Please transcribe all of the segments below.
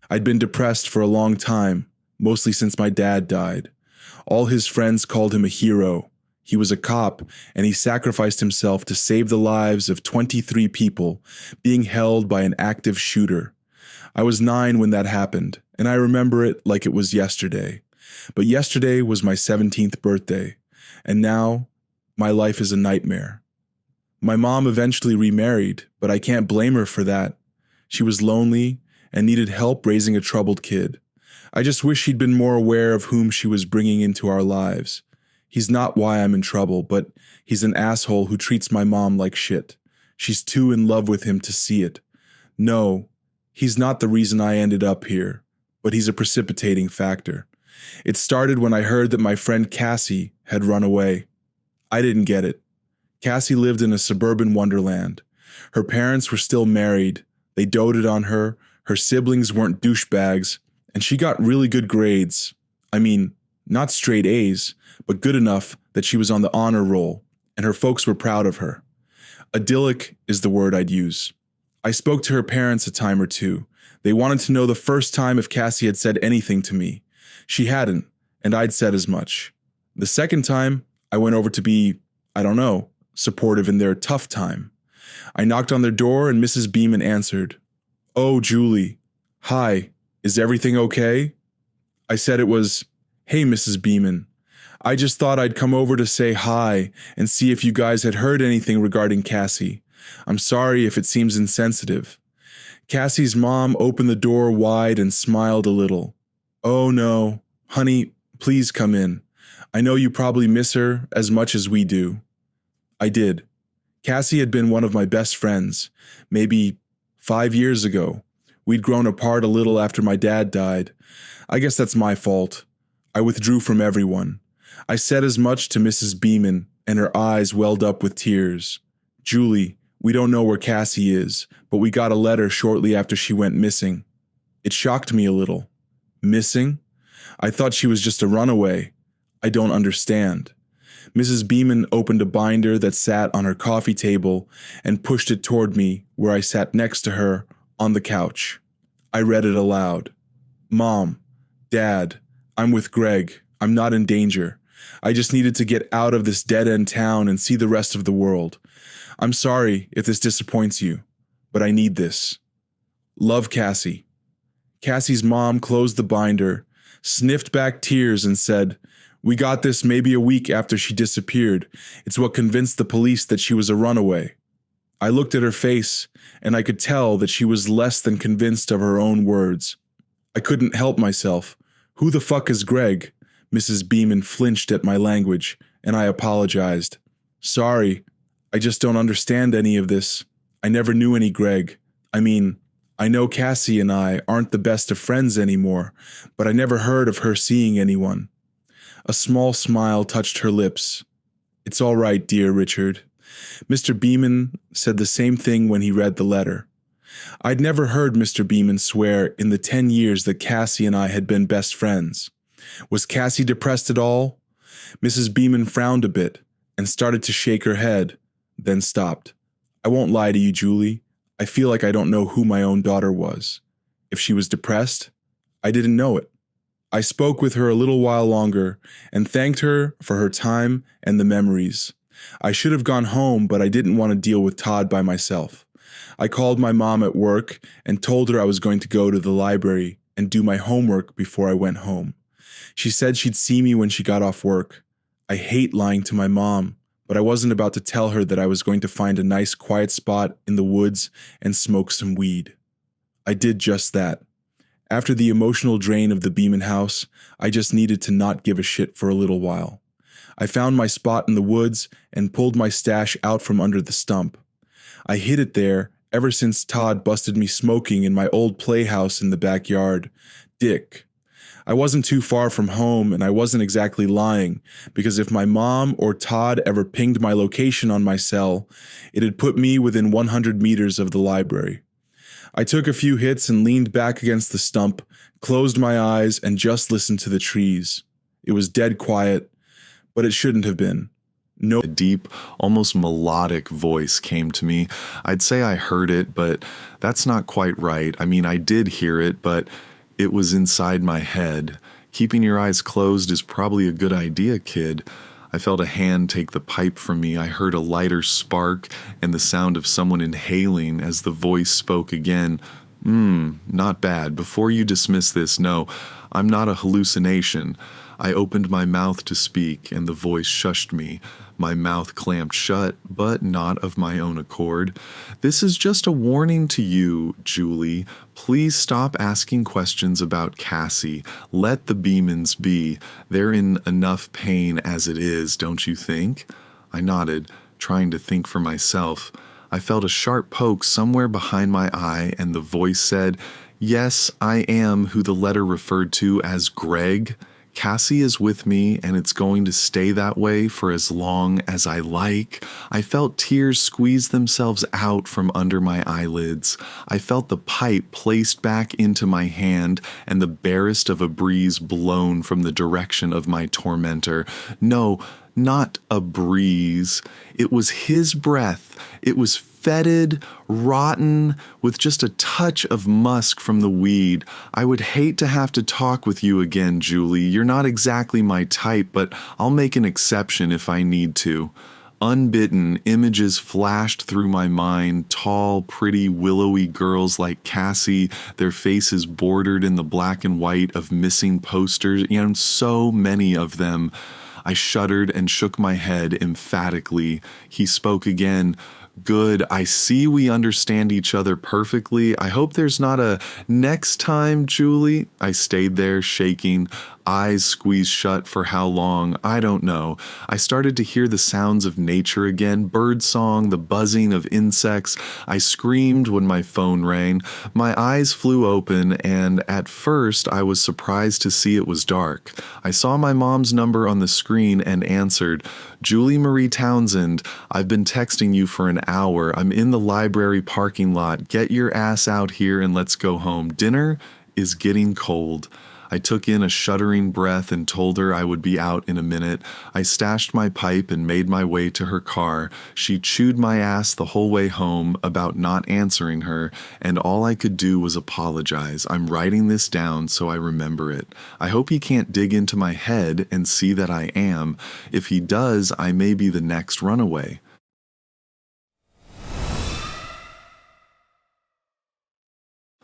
I'd been depressed for a long time, mostly since my dad died. All his friends called him a hero. He was a cop, and he sacrificed himself to save the lives of 23 people being held by an active shooter. I was 9 when that happened, and I remember it like it was yesterday. But yesterday was my 17th birthday, and now my life is a nightmare. My mom eventually remarried, but I can't blame her for that. She was lonely and needed help raising a troubled kid. I just wish she'd been more aware of whom she was bringing into our lives. He's not why I'm in trouble, but he's an asshole who treats my mom like shit. She's too in love with him to see it. No, he's not the reason I ended up here, but he's a precipitating factor. It started when I heard that my friend Cassie had run away. I didn't get it. Cassie lived in a suburban wonderland. Her parents were still married. They doted on her. Her siblings weren't douchebags, and she got really good grades. I mean, not straight A's, but good enough that she was on the honor roll, and her folks were proud of her. Idyllic is the word I'd use. I spoke to her parents a time or two. They wanted to know the first time if Cassie had said anything to me. She hadn't, and I'd said as much. The second time, I went over to be, supportive in their tough time. I knocked on their door and Mrs. Beeman answered. "Oh, Julie. Hi, is everything okay?" I said it was, "Hey, Mrs. Beeman. I just thought I'd come over to say hi and see if you guys had heard anything regarding Cassie. I'm sorry if it seems insensitive." Cassie's mom opened the door wide and smiled a little. "Oh no, honey, please come in. I know you probably miss her as much as we do." I did. Cassie had been one of my best friends, maybe 5 years ago. We'd grown apart a little after my dad died. I guess that's my fault. I withdrew from everyone. I said as much to Mrs. Beeman, and her eyes welled up with tears. "Julie, we don't know where Cassie is, but we got a letter shortly after she went missing." It shocked me a little. Missing? I thought she was just a runaway. I don't understand. Mrs. Beeman opened a binder that sat on her coffee table and pushed it toward me where I sat next to her on the couch. I read it aloud. "Mom, Dad, I'm with Greg. I'm not in danger. I just needed to get out of this dead-end town and see the rest of the world. I'm sorry if this disappoints you, but I need this. Love, Cassie." Cassie's mom closed the binder, sniffed back tears, and said, "We got this maybe a week after she disappeared. It's what convinced the police that she was a runaway." I looked at her face, and I could tell that she was less than convinced of her own words. I couldn't help myself. "Who the fuck is Greg?" Mrs. Beeman flinched at my language, and I apologized. "Sorry, I just don't understand any of this. I never knew any Greg. I mean, I know Cassie and I aren't the best of friends anymore, but I never heard of her seeing anyone." A small smile touched her lips. "It's all right, dear Richard." Mr. Beeman said the same thing when he read the letter. I'd never heard Mr. Beeman swear in the 10 years that Cassie and I had been best friends. Was Cassie depressed at all? Mrs. Beeman frowned a bit and started to shake her head, then stopped. "I won't lie to you, Julie. I feel like I don't know who my own daughter was. If she was depressed, I didn't know it." I spoke with her a little while longer and thanked her for her time and the memories. I should have gone home, but I didn't want to deal with Todd by myself. I called my mom at work and told her I was going to go to the library and do my homework before I went home. She said she'd see me when she got off work. I hate lying to my mom, but I wasn't about to tell her that I was going to find a nice quiet spot in the woods and smoke some weed. I did just that. After the emotional drain of the Beeman house, I just needed to not give a shit for a little while. I found my spot in the woods and pulled my stash out from under the stump. I hid it there ever since Todd busted me smoking in my old playhouse in the backyard. Dick. I wasn't too far from home, and I wasn't exactly lying, because if my mom or Todd ever pinged my location on my cell, it'd put me within 100 meters of the library. I took a few hits and leaned back against the stump, closed my eyes, and just listened to the trees. It was dead quiet, but it shouldn't have been. No. A deep, almost melodic voice came to me. I'd say I heard it, but that's not quite right. I mean, I did hear it, but It was inside my head. Keeping your eyes closed is probably a good idea, kid. I felt a hand take the pipe from me. I heard a lighter spark and the sound of someone inhaling as the voice spoke again. Not bad. Before you dismiss this, no, I'm not a hallucination. I opened my mouth to speak, and the voice shushed me. My mouth clamped shut, but not of my own accord. This is just a warning to you, Julie. Please stop asking questions about Cassie. Let the Beemans be. They're in enough pain as it is, don't you think? I nodded, trying to think for myself. I felt a sharp poke somewhere behind my eye, and the voice said, "Yes, I am who the letter referred to as Greg. Cassie is with me, and it's going to stay that way for as long as I like." I felt tears squeeze themselves out from under my eyelids. I felt the pipe placed back into my hand and the barest of a breeze blown from the direction of my tormentor. No, not a breeze. It was his breath. It was fetid, rotten, with just a touch of musk from the weed. I would hate to have to talk with you again, Julie. You're not exactly my type, but I'll make an exception if I need to. Unbidden, images flashed through my mind, tall, pretty, willowy girls like Cassie, their faces bordered in the black and white of missing posters, so many of them. I shuddered and shook my head emphatically. He spoke again. "Good. I see we understand each other perfectly. I hope there's not a next time, Julie." I stayed there, shaking, eyes squeezed shut for how long, I don't know. I started to hear the sounds of nature again, bird song, the buzzing of insects. I screamed when my phone rang. My eyes flew open, and at first I was surprised to see it was dark. I saw my mom's number on the screen and answered. "Julie Marie Townsend, I've been texting you for an hour. I'm in the library parking lot. Get your ass out here and let's go home. Dinner is getting cold." I took in a shuddering breath and told her I would be out in a minute. I stashed my pipe and made my way to her car. She chewed my ass the whole way home about not answering her, and all I could do was apologize. I'm writing this down so I remember it. I hope he can't dig into my head and see that I am. If he does, I may be the next runaway.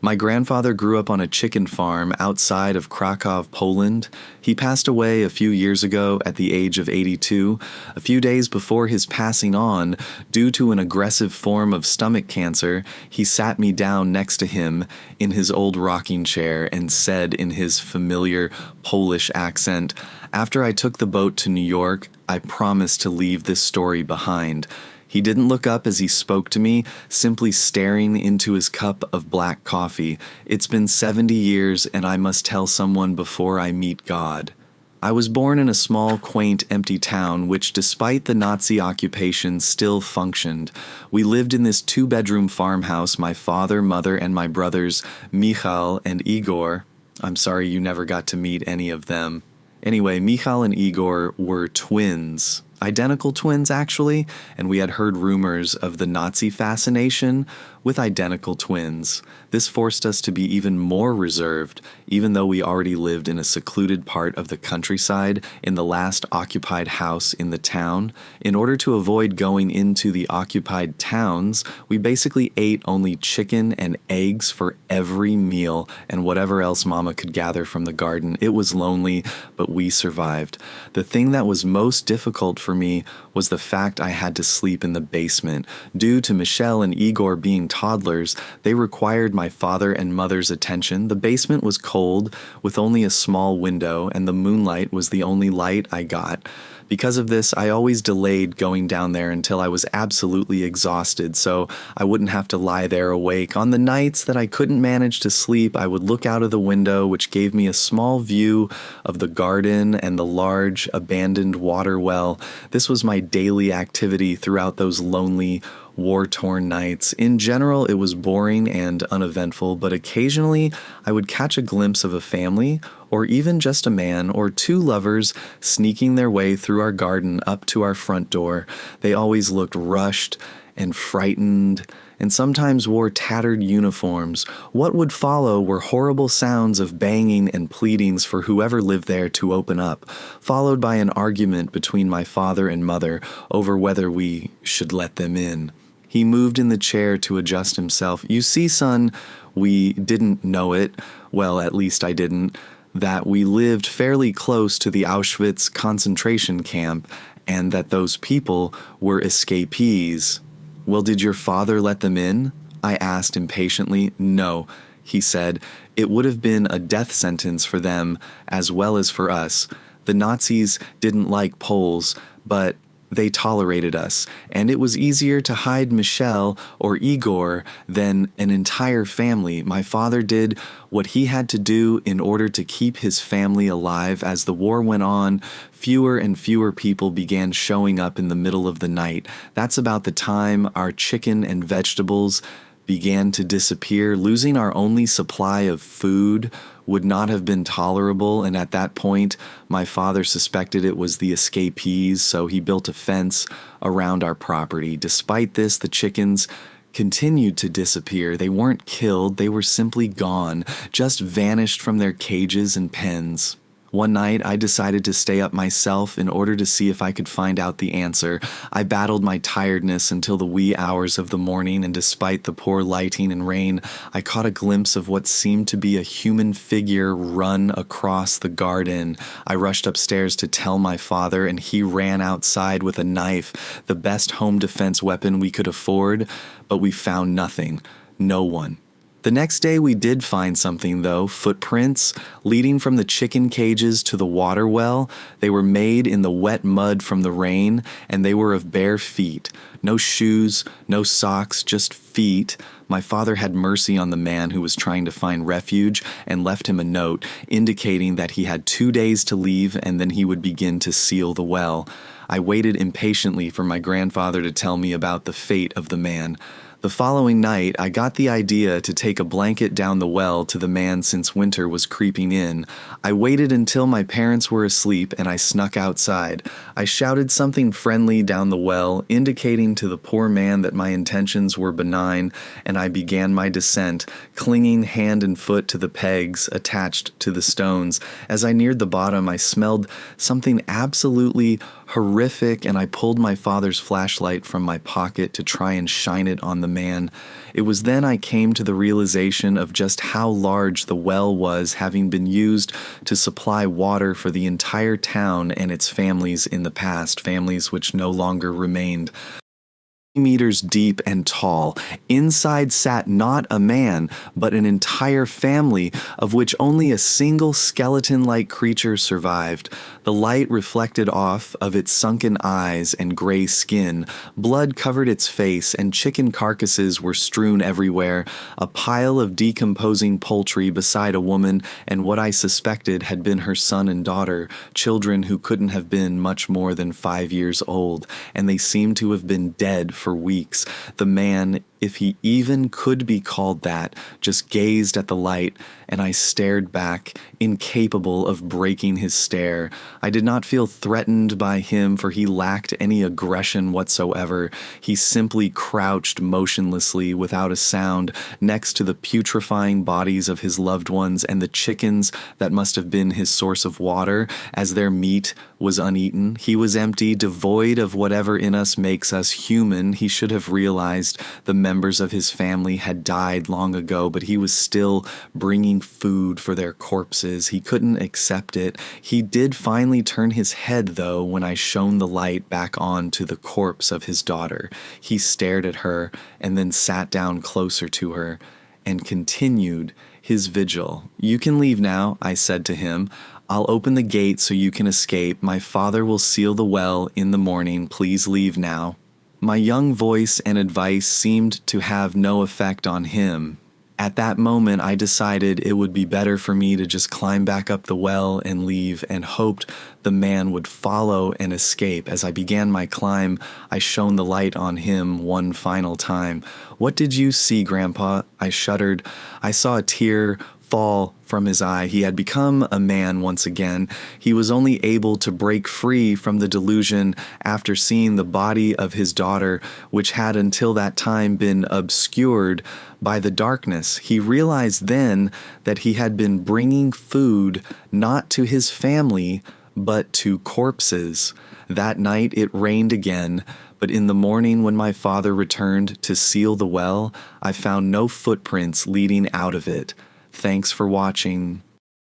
My grandfather grew up on a chicken farm outside of Krakow, Poland. He passed away a few years ago at the age of 82. A few days before his passing on, due to an aggressive form of stomach cancer, he sat me down next to him in his old rocking chair and said in his familiar Polish accent, "After I took the boat to New York, I promised to leave this story behind." He didn't look up as he spoke to me, simply staring into his cup of black coffee. "It's been 70 years, and I must tell someone before I meet God." I was born in a small, quaint, empty town, which, despite the Nazi occupation, still functioned. We lived in this 2-bedroom farmhouse, my father, mother, and my brothers, Michal and Igor. I'm sorry you never got to meet any of them. Anyway, Michal and Igor were twins. Identical twins, actually, and we had heard rumors of the Nazi fascination with identical twins. This forced us to be even more reserved, even though we already lived in a secluded part of the countryside in the last occupied house in the town. In order to avoid going into the occupied towns, we basically ate only chicken and eggs for every meal and whatever else Mama could gather from the garden. It was lonely, but we survived. The thing that was most difficult for me was the fact I had to sleep in the basement. Due to Michelle and Igor being toddlers, they required my father and mother's attention. The basement was cold, with only a small window, and the moonlight was the only light I got. Because of this, I always delayed going down there until I was absolutely exhausted, so I wouldn't have to lie there awake. On the nights that I couldn't manage to sleep, I would look out of the window, which gave me a small view of the garden and the large, abandoned water well. This was my daily activity throughout those lonely, war-torn nights. In general, it was boring and uneventful, but occasionally I would catch a glimpse of a family, or even just a man or two lovers sneaking their way through our garden up to our front door. They always looked rushed and frightened and sometimes wore tattered uniforms. What would follow were horrible sounds of banging and pleadings for whoever lived there to open up, followed by an argument between my father and mother over whether we should let them in. He moved in the chair to adjust himself. "You see, son, we didn't know it. Well, at least I didn't. That we lived fairly close to the Auschwitz concentration camp, and that those people were escapees." "Well, did your father let them in?" I asked impatiently. "No," he said. "It would have been a death sentence for them as well as for us. The Nazis didn't like Poles, but they tolerated us, and it was easier to hide Michelle or Igor than an entire family. My father did what he had to do in order to keep his family alive. As the war went on, fewer and fewer people began showing up in the middle of the night. That's about the time our chicken and vegetables began to disappear. Losing our only supply of food would not have been tolerable, and at that point, my father suspected it was the escapees, so he built a fence around our property. Despite this, the chickens continued to disappear. They weren't killed, they were simply gone, just vanished from their cages and pens. One night, I decided to stay up myself in order to see if I could find out the answer. I battled my tiredness until the wee hours of the morning, and despite the poor lighting and rain, I caught a glimpse of what seemed to be a human figure run across the garden. I rushed upstairs to tell my father, and he ran outside with a knife, the best home defense weapon we could afford, but we found nothing. No one. The next day we did find something though, footprints leading from the chicken cages to the water well. They were made in the wet mud from the rain, and they were of bare feet. No shoes, no socks, just feet. My father had mercy on the man who was trying to find refuge and left him a note indicating that he had 2 days to leave and then he would begin to seal the well. I waited impatiently for my grandfather to tell me about the fate of the man. The following night, I got the idea to take a blanket down the well to the man since winter was creeping in. I waited until my parents were asleep and I snuck outside. I shouted something friendly down the well, indicating to the poor man that my intentions were benign, and I began my descent, clinging hand and foot to the pegs attached to the stones. As I neared the bottom, I smelled something absolutely horrific, and I pulled my father's flashlight from my pocket to try and shine it on the man. It was then I came to the realization of just how large the well was, having been used to supply water for the entire town and its families in the past, families which no longer remained. Meters deep and tall. Inside sat not a man, but an entire family, of which only a single skeleton-like creature survived. The light reflected off of its sunken eyes and gray skin. Blood covered its face, and chicken carcasses were strewn everywhere. A pile of decomposing poultry beside a woman and what I suspected had been her son and daughter, children who couldn't have been much more than 5 years old, and they seemed to have been dead for weeks. The man, if he even could be called that, just gazed at the light, and I stared back, incapable of breaking his stare. I did not feel threatened by him, for he lacked any aggression whatsoever. He simply crouched motionlessly, without a sound, next to the putrefying bodies of his loved ones and the chickens that must have been his source of water, as their meat was uneaten. He was empty, devoid of whatever in us makes us human. He should have realized the members of his family had died long ago, but he was still bringing food for their corpses. He couldn't accept it. He did finally turn his head, though, when I shone the light back on to the corpse of his daughter. He stared at her and then sat down closer to her and continued his vigil. "You can leave now," I said to him. "I'll open the gate so you can escape. My father will seal the well in the morning. Please leave now." My young voice and advice seemed to have no effect on him. At that moment, I decided it would be better for me to just climb back up the well and leave, and hoped the man would follow and escape. As I began my climb, I shone the light on him one final time. "What did you see, Grandpa?" I shuddered. "I saw a tear fall from his eye. He had become a man once again. He was only able to break free from the delusion after seeing the body of his daughter, which had until that time been obscured by the darkness. He realized then that he had been bringing food not to his family, but to corpses. That night it rained again, but in the morning when my father returned to seal the well, I found no footprints leading out of it. Thanks for watching.